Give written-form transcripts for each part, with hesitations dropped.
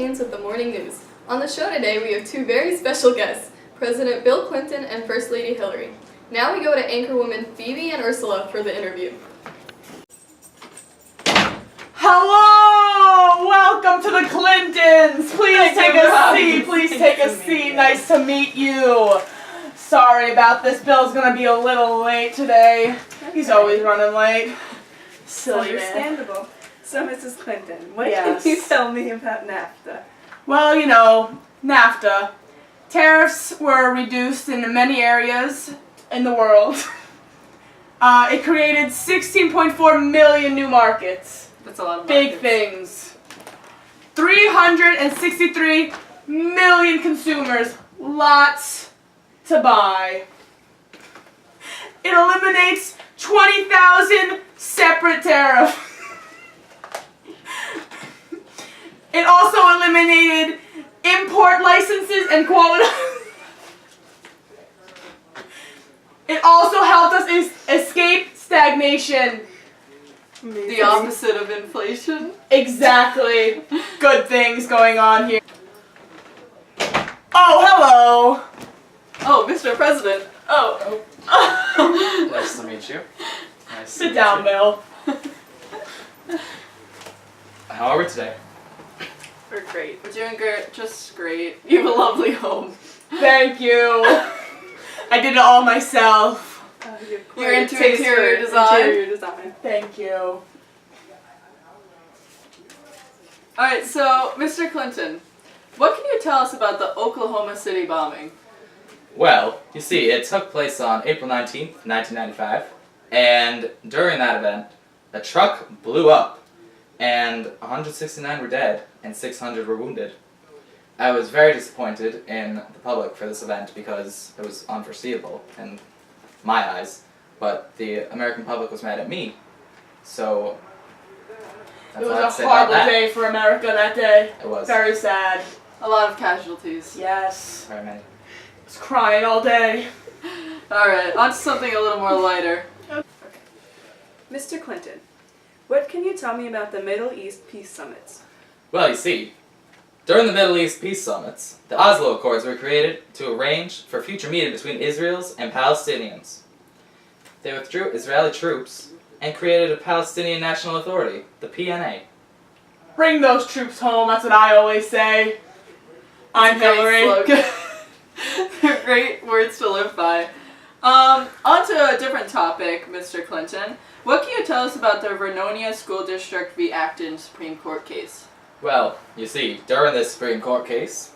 Haynes with the Morning News. On the show today we have two very special guests, President Bill Clinton and First Lady Hillary. Now we go to anchorwomen Phoebe and Ursula for the interview. Hello! Welcome to the Clintons! Please take a seat, please take a seat. Nice to meet you. Sorry about this, Bill's gonna be a little late today. He's always running late. Silly man. Understandable. So, Mrs. Clinton, what can you tell me about NAFTA? Well, you know, NAFTA. Tariffs were reduced in many areas in the world. It created 16.4 million new markets. That's a lot of big things. 363 million consumers. Lots to buy. It eliminates 20,000 separate tariffs. It also eliminated import licenses and quotas. It also helped us escape stagnation. Amazing. The opposite of inflation. Exactly. Good things going on here. Oh, hello. Oh, Mr. President. Oh. Nice to meet you. Nice Sit down, Bill. How are we today? We're great. We're doing great. Just great. You have a lovely home. Thank you. I did it all myself. You're into interior design. Interior design. Thank you. Alright, so, Mr. Clinton, what can you tell us about the Oklahoma City bombing? Well, you see, it took place on April 19th, 1995, and during that event, a truck blew up, and 169 were dead, and 600 were wounded. I was very disappointed in the public for this event because it was unforeseeable in my eyes, but the American public was mad at me, so that's It all I have was to a say about horrible that. day for America that day. It was. Very sad. A lot of casualties. Yes. Very many. I was crying all day. Alright, on to something a little more lighter. Mr. Clinton, what can you tell me about the Middle East Peace Summits? Well, you see, during the Middle East peace summits, the Oslo Accords were created to arrange for future meeting between Israelis and Palestinians. They withdrew Israeli troops and created a Palestinian National Authority, the PNA. Bring those troops home, that's what I always say. I'm Hillary. They're great words to live by. On to a different topic, Mr. Clinton. What can you tell us about the Vernonia School District v. Acton Supreme Court case? Well, you see, during this Supreme Court case,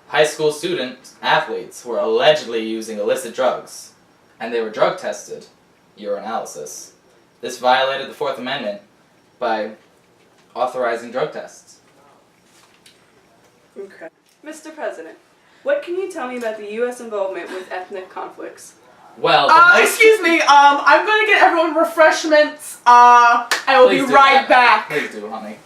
high school athletes were allegedly using illicit drugs, and they were drug tested, urinalysis. This violated the Fourth Amendment by authorizing drug tests. Okay. Mr. President, what can you tell me about the U.S. involvement with ethnic conflicts? Well, Excuse me, I'm gonna get everyone refreshments. I will be right back. Please do, honey.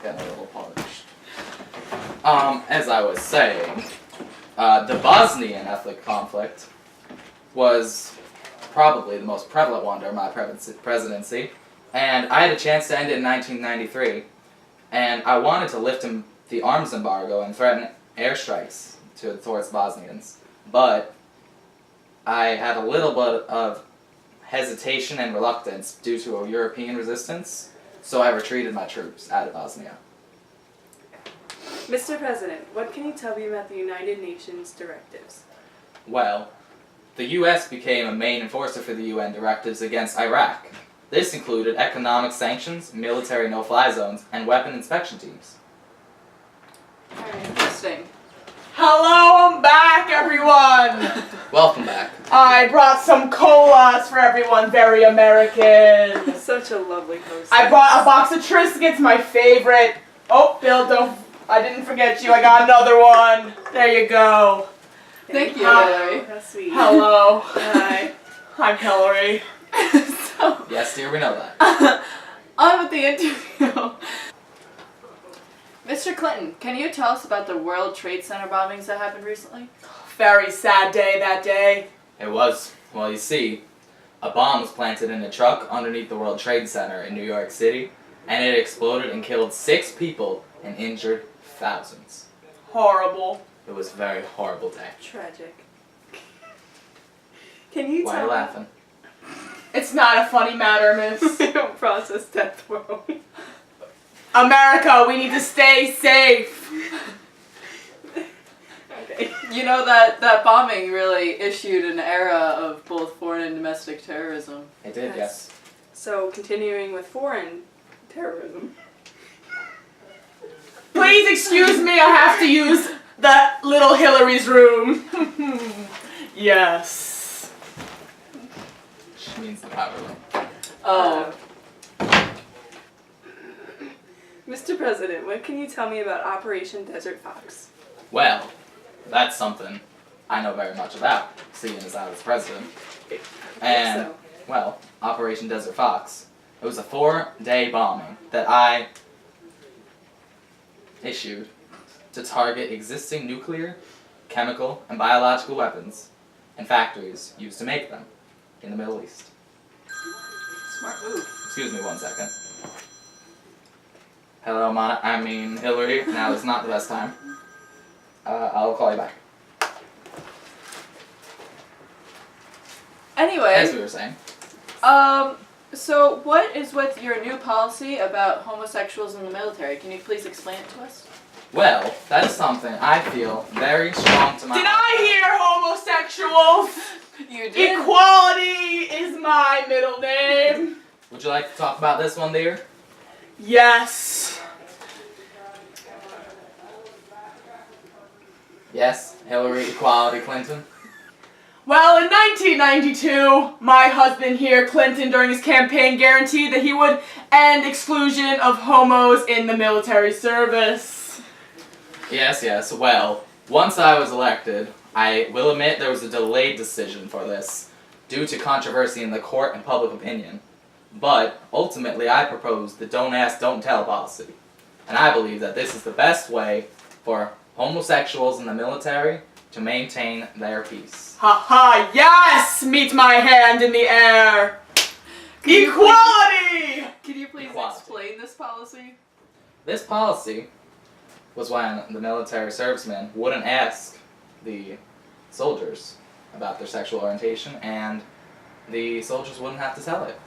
Getting a little parched. As I was saying, the Bosnian ethnic conflict was probably the most prevalent one during my presidency, and I had a chance to end it in 1993, and I wanted to lift the arms embargo and threaten airstrikes towards Bosnians, but I had a little bit of hesitation and reluctance due to a European resistance, so I retreated my troops out of Bosnia. Mr. President, what can you tell me about the United Nations directives? Well, the U.S. became a main enforcer for the UN directives against Iraq. This included economic sanctions, military no-fly zones, and weapon inspection teams. Alright, interesting. Hello, I'm back, everyone. Welcome back. I brought some colas for everyone, very American. Such a lovely host. I brought a box of Triscuits, my favorite. Oh, Bill, I didn't forget you. I got another one. There you go. Thank you, Hillary. How sweet. Hello. Hi. I'm Hillary. So, Yes, dear, we know that. on with the interview. Mr. Clinton, can you tell us about the World Trade Center bombings that happened recently? Very sad day that day. It was, well, you see, a bomb was planted in a truck underneath the World Trade Center in New York City, and it exploded and killed 6 people and injured thousands. Horrible. It was a very horrible day. Tragic. Can you Why are tell you me? laughing? It's not a funny matter, miss. I don't process death well. America, we need to stay safe. Okay. You know that bombing really issued an era of both foreign and domestic terrorism. It did, yes. So, continuing with foreign terrorism. Please excuse me, I have to use the little Hillary's room. Yes. She means the powder room. Oh. Mr. President, what can you tell me about Operation Desert Fox? Well, that's something I know very much about, seeing as I was president. And, So, well, Operation Desert Fox. It was a 4-day bombing that I issued to target existing nuclear, chemical, and biological weapons and factories used to make them in the Middle East. Smart move. Excuse me 1 second. Hello, Hillary. Now is not the best time. I'll call you back. Anyway, As we were saying. So what is with your new policy about homosexuals in the military? Can you please explain it to us? Well, that is something I feel very strong to my... Did I hear homosexuals? You did. Equality is my middle name. Would you like to talk about this one, dear? Yes. Yes, Hillary Equality Clinton. Well, in 1992, my husband here, Clinton, during his campaign guaranteed that he would end exclusion of homos in the military service. Yes, well, once I was elected, I will admit there was a delayed decision for this, due to controversy in the court and public opinion. But, ultimately, I proposed the don't ask, don't tell policy. And I believe that this is the best way for homosexuals in the military to maintain their peace. Ha ha, yes! Meet my hand in the air. Equality! Can you please Equality. explain this policy? This policy was when the military servicemen wouldn't ask the soldiers about their sexual orientation, and the soldiers wouldn't have to tell it.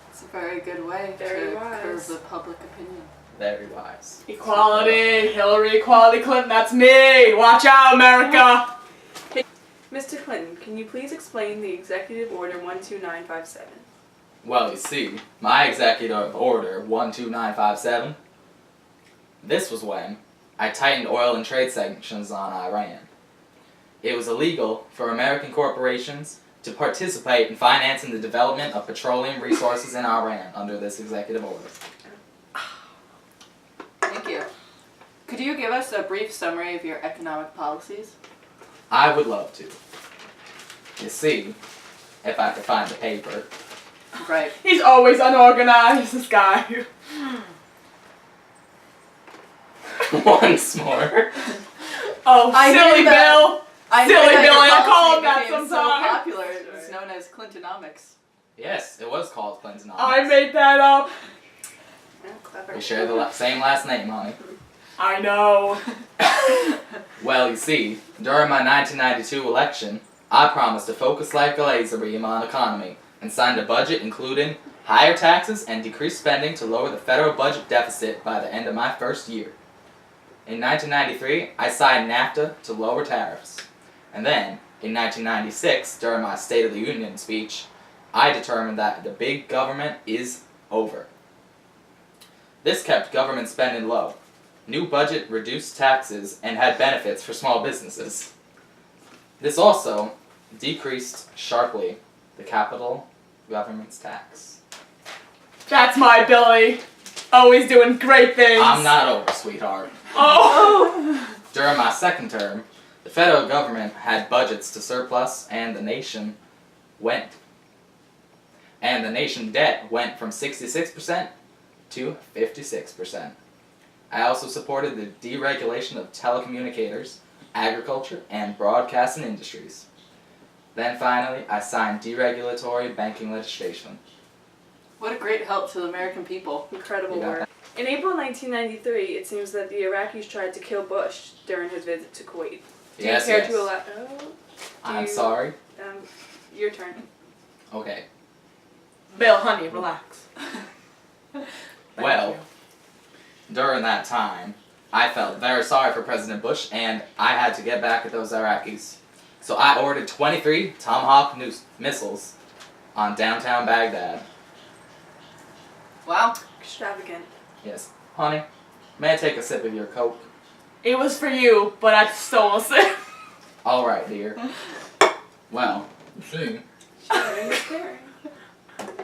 It's a very good way Very to wise. curb the public opinion. Very wise. Equality, Hillary Equality Clinton, that's me! Watch out, America! Mr. Clinton, can you please explain the Executive Order 12957? Well, you see, my Executive Order 12957, this was when I tightened oil and trade sanctions on Iran. It was illegal for American corporations to participate in financing the development of petroleum resources in Iran under this executive order. Thank you. Could you give us a brief summary of your economic policies? I would love to. You see, if I could find the paper. Right. He's always unorganized, this guy. Once more. Oh, I silly knew that. Bill! I Silly know that Billy, your I call policy him that became sometimes. so popular, it's known as Clintonomics. Yes, it was called Clintonomics. I made that up. Yeah, clever. We share the same last name, honey. I know. Well, you see, during my 1992 election, I promised to focus like a laser beam on economy and signed a budget including higher taxes and decreased spending to lower the federal budget deficit by the end of my first year. In 1993, I signed NAFTA to lower tariffs. And then, in 1996, during my State of the Union speech, I determined that the big government is over. This kept government spending low. New budget reduced taxes and had benefits for small businesses. This also decreased sharply the capital government's tax. That's my Billy. Always doing great things. I'm not over, sweetheart. Oh! During my second term, the federal government had budgets to surplus and the nation debt went from 66% to 56%. I also supported the deregulation of telecommunicators, agriculture, and broadcasting industries. Then finally, I signed deregulatory banking legislation. What a great help to the American people. Incredible You got work. In April 1993, it seems that the Iraqis tried to kill Bush during his visit to Kuwait. Do you care to allow... I'm sorry. Your turn. Okay. Bill, honey, relax. Well, during that time, I felt very sorry for President Bush, and I had to get back at those Iraqis. So I ordered 23 Tomahawk missiles on downtown Baghdad. Wow. Extravagant. Yes. Honey, may I take a sip of your Coke? It was for you, but I still will sip. Alright, dear. Well, see. Sharing is caring.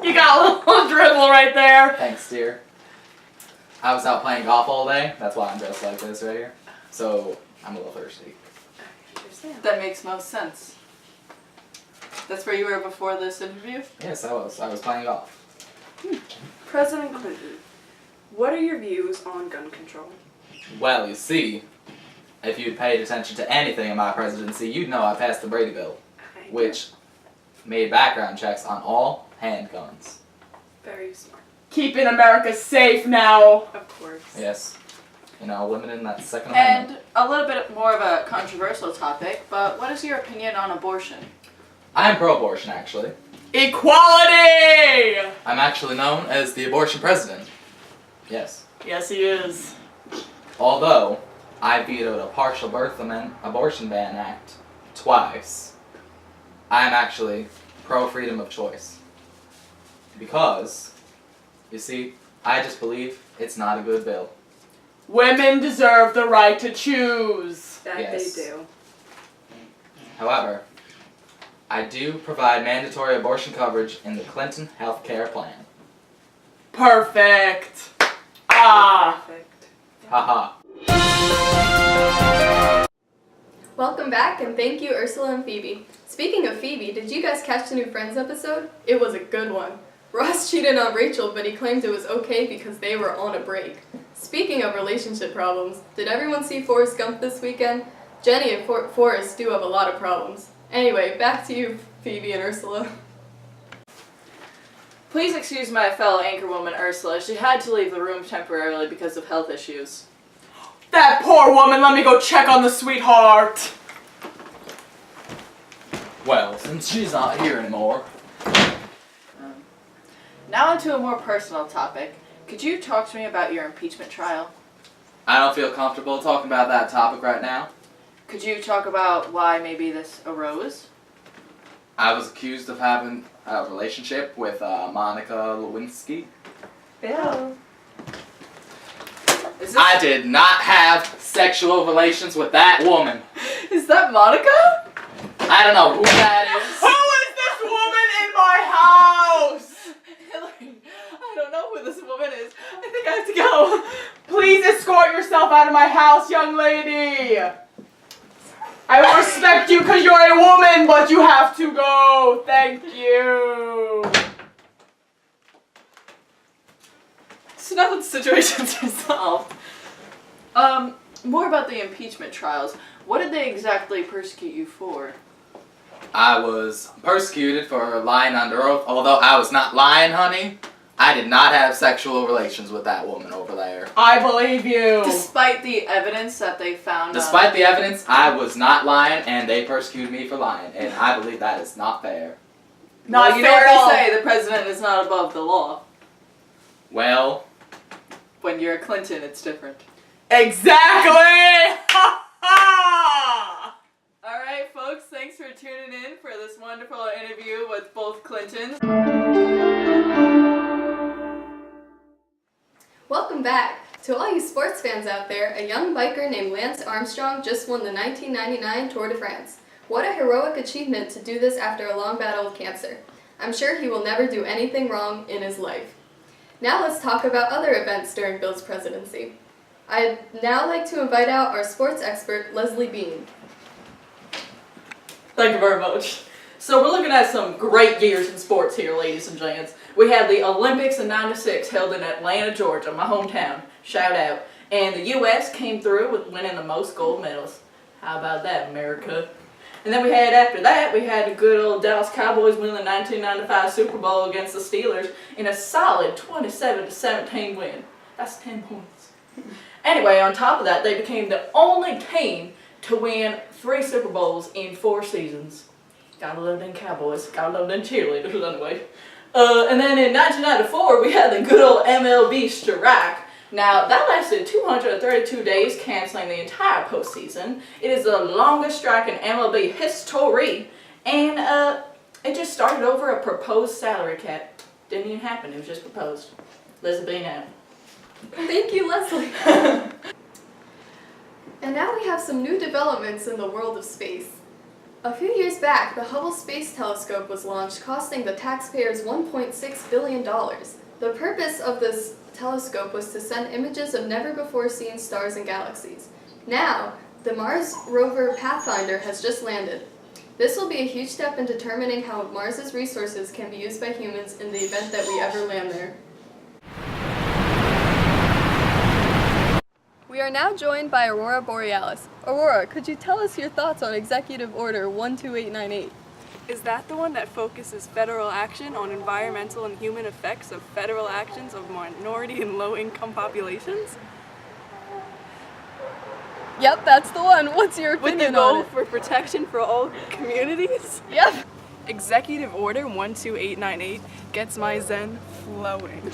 You got a little dribble right there. Thanks, dear. I was out playing golf all day. That's why I'm dressed like this right here. So, I'm a little thirsty. I understand. That makes most sense. That's where you were before this interview? Yes, I was. I was playing golf. President Clinton, what are your views on gun control? Well, you see, if you'd paid attention to anything in my presidency, you'd know I passed the Brady Bill, which made background checks on all handguns. Very smart. Keeping America safe now. Of course. Yes. You know, limiting that Second Amendment. And a little bit more of a controversial topic, but what is your opinion on abortion? I'm pro-abortion, actually. Equality! I'm actually known as the abortion president. Yes. Yes, he is. Although, I vetoed a partial birth abortion ban act twice, I'm actually pro-freedom of choice. Because, you see, I just believe it's not a good bill. Women deserve the right to choose. That Yes. they do. However, I do provide mandatory abortion coverage in the Clinton health care plan. Perfect. Ah. Perfect. Haha. Welcome back, and thank you, Ursula and Phoebe. Speaking of Phoebe, did you guys catch the new Friends episode? It was a good one. Ross cheated on Rachel, but he claimed it was okay because they were on a break. Speaking of relationship problems, did everyone see Forrest Gump this weekend? Jenny and Forrest do have a lot of problems. Anyway, back to you, Phoebe and Ursula. Please excuse my fellow anchorwoman Ursula. She had to leave the room temporarily because of health issues. That poor woman, let me go check on the sweetheart. Well, since she's not here anymore. Now onto a more personal topic. Could you talk to me about your impeachment trial? I don't feel comfortable talking about that topic right now. Could you talk about why maybe this arose? I was accused of having a relationship with Monica Lewinsky. Bill. Is Ah, I did not have sexual relations with that woman. Is that Monica? I don't know who that is. Who is this woman in my house? Hillary, I don't know who this woman is. I think I have to go. Please escort yourself out of my house, young lady. I will respect you because you're a woman, but you have to go. Thank you. So now that the situation's resolved. More about the impeachment trials. What did they exactly persecute you for? I was persecuted for lying under oath, although I was not lying, honey. I did not have sexual relations with that woman over there. I believe you. Despite the evidence that they found. Despite the evidence, I was not lying, and they persecuted me for lying, and I believe that is not fair. Not Well, you know fair at all. what they say, the president is not above the law. Well, When you're a Clinton, it's different. Exactly. Ha ha. Alright, folks, thanks for tuning in for this wonderful interview with both Clintons. Welcome back. To all you sports fans out there, a young biker named Lance Armstrong just won the 1999 Tour de France. What a heroic achievement to do this after a long battle with cancer. I'm sure he will never do anything wrong in his life. Now let's talk about other events during Bill's presidency. I'd now like to invite out our sports expert, Leslie Bean. Thank you very much. So we're looking at some great years in sports here, ladies and gents. We had the Olympics in '96 held in Atlanta, Georgia, my hometown. Shout out. And the U.S. came through with winning the most gold medals. How about that, America? And then after that, we had the good old Dallas Cowboys win the 1995 Super Bowl against the Steelers in a solid 27-17 win. That's 10 points. Anyway, on top of that, they became the only team to win 3 Super Bowls in 4 seasons. Gotta love them Cowboys. Gotta love them cheerleaders anyway. And then in 1994, we had the good old MLB strike. Now, that lasted 232 days, canceling the entire postseason. It is the longest strike in MLB history. And it just started over a proposed salary cap. Didn't even happen. It was just proposed. Lesbian out. Thank you, Leslie. And now we have some new developments in the world of space. A few years back, the Hubble Space Telescope was launched, costing the taxpayers $1.6 billion. The purpose of this telescope was to send images of never-before-seen stars and galaxies. Now, the Mars rover Pathfinder has just landed. This will be a huge step in determining how Mars's resources can be used by humans in the event that we ever land there. We are now joined by Aurora Borealis. Aurora, could you tell us your thoughts on Executive Order 12898? Is that the one that focuses federal action on environmental and human effects of federal actions of minority and low-income populations? Yep, that's the one. What's your With opinion the goal on it? for protection for all communities? Yep. Executive Order 12898 gets my zen flowing.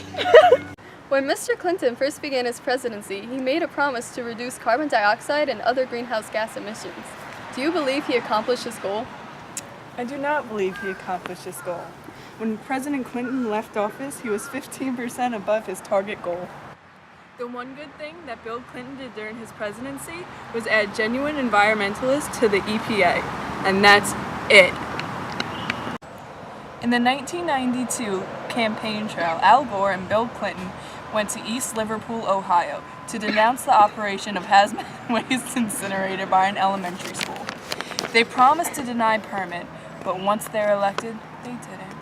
When Mr. Clinton first began his presidency, he made a promise to reduce carbon dioxide and other greenhouse gas emissions. Do you believe he accomplished his goal? I do not believe he accomplished his goal. When President Clinton left office, he was 15% above his target goal. The one good thing that Bill Clinton did during his presidency was add genuine environmentalists to the EPA, and that's it. In the 1992 campaign trail, Al Gore and Bill Clinton went to East Liverpool, Ohio, to denounce the operation of hazmat waste incinerator by an elementary school. They promised to deny permit, but once they're elected, they didn't.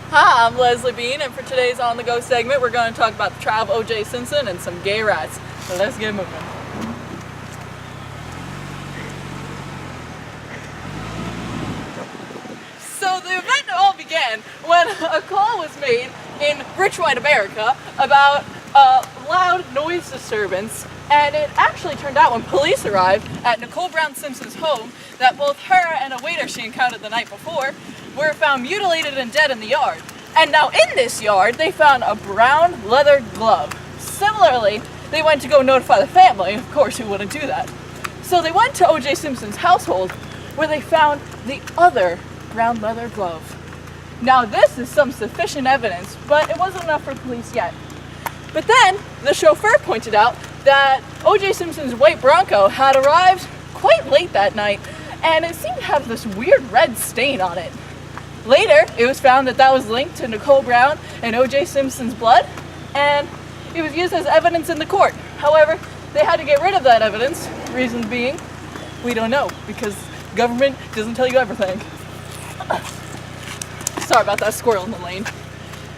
Hi, I'm Leslie Bean, and for today's On The Go segment, we're going to talk about the trial of O.J. Simpson and some gay rights. So let's get moving. So the event all began when a call was made in rich white America about a loud noise disturbance, and it actually turned out when police arrived at Nicole Brown Simpson's home that both her and a waiter she encountered the night before were found mutilated and dead in the yard. And now in this yard, they found a brown leather glove. Similarly, they went to go notify the family. Of course, who wouldn't do that? So they went to O.J. Simpson's household, where they found the other brown leather glove. Now this is some sufficient evidence, but it wasn't enough for police yet. But then, the chauffeur pointed out that O.J. Simpson's white Bronco had arrived quite late that night, and it seemed to have this weird red stain on it. Later, it was found that that was linked to Nicole Brown and O.J. Simpson's blood, and it was used as evidence in the court. However, they had to get rid of that evidence, reason being, we don't know, because government doesn't tell you everything. Sorry about that squirrel in the lane.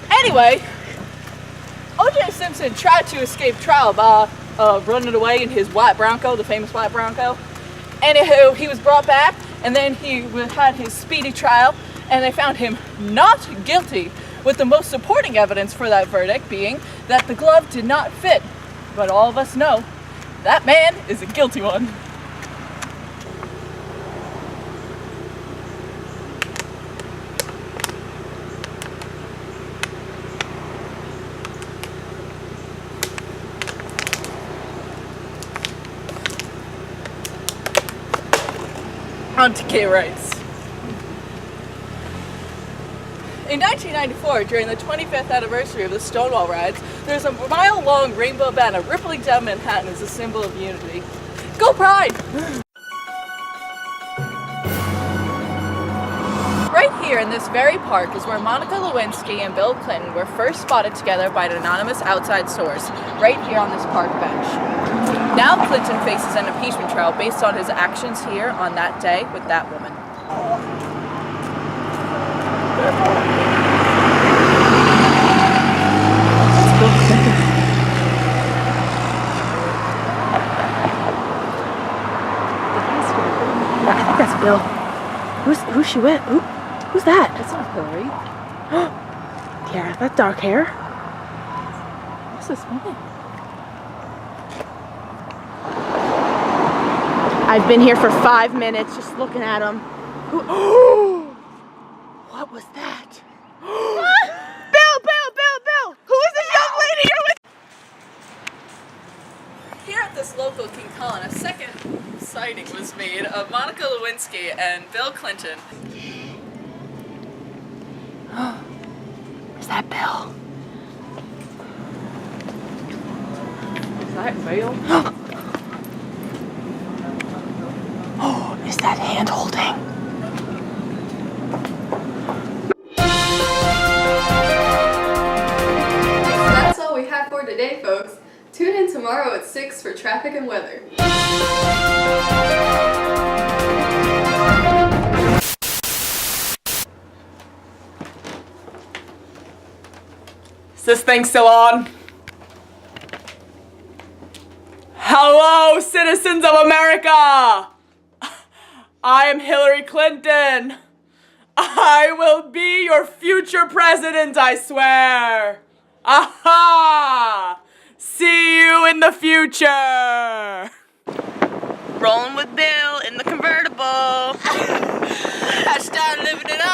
Anyway, O.J. Simpson tried to escape trial by running away in his white Bronco, the famous white Bronco. Anywho, he was brought back, and then he had his speedy trial, and they found him not guilty, with the most supporting evidence for that verdict being that the glove did not fit. But all of us know that man is a guilty one. On to gay rights. In 1994, during the 25th anniversary of the Stonewall riots, there's a mile-long rainbow banner rippling down Manhattan as a symbol of unity. Go Pride! Right here in this very park is where Monica Lewinsky and Bill Clinton were first spotted together by an anonymous outside source, right here on this park bench. Now Clinton faces an impeachment trial based on his actions here on that day with that woman. I think that's Bill. Who's she with? Who's that? It's not Hillary. Yeah, that dark hair. this woman? I've been here for 5 minutes just looking at him. What was that? Bill! Who is this young lady you're with? Here at this local King Cullen, a second sighting was made of Monica Lewinsky and Bill Clinton. Is that Bill? Is that real? Oh, is that hand holding? That's all we have for today, folks. Tune in tomorrow at 6 for traffic and weather. Is this thing still on? Hello, citizens of America! I am Hillary Clinton. I will be your future president, I swear. Aha! See you in the future. Rolling with Bill in the convertible. Hashtag living it up.